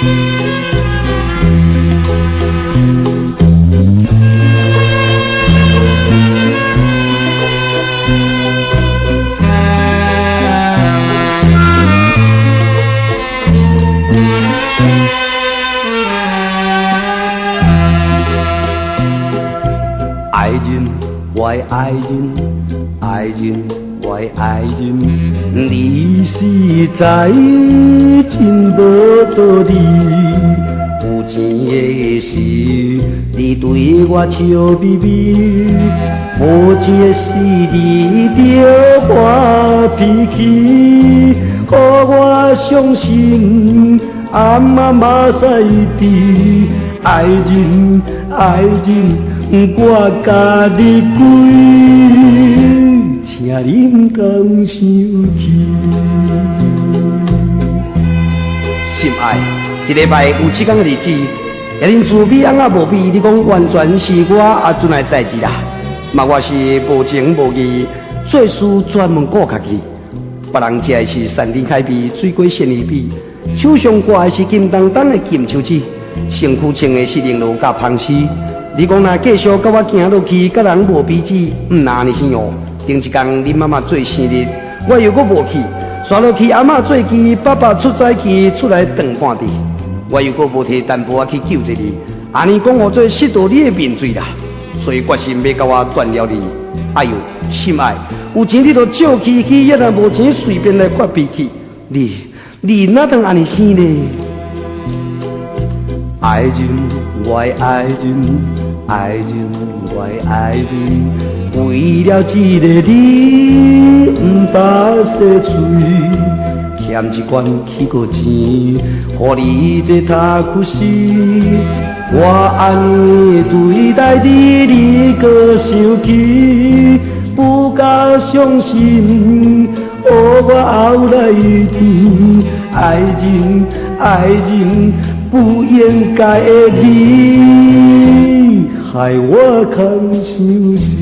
爱人，我的爱人，爱人，我的爱人，你实在真无道理。有钱的时，你对我笑眯眯；无钱的时，你就发脾气，予我伤心，暗嘛嘛使知。爱人，爱人。我甲你跪，请你唔当生气。心爱，一礼拜有7天的日子，也恁自美翁啊无比，你讲完全是我阿准的代志啦。嘛，我是无情无义，做事专门顾家己。别人食的是山珍海味、水果鲜鱼比，手上挂的是金当当的金手指，身躯穿的是绫罗甲芳丝。你讲若继续甲我行落去，甲人无彼此，哪安尼生哦？顶一天恁妈妈做生日，我又搁无去，刷落去阿嬷做期，爸爸出早起出来断半地，我又搁无摕淡薄仔去救一你，安尼讲我做失到你的面子啦，所以决心要甲我断了你。哎呦，心爱，有钱你就借去去，也若无钱随便来发脾气，你哪通安尼生呢？爱人，我的爱人。爱人，我的爱人，为了一个你，不把洗嘴，欠一罐起个钱，予你这他苦死。我安尼对待你，你搁生气，不敢相信，我后来甜。爱人，爱人，不应该的你。害我空伤心。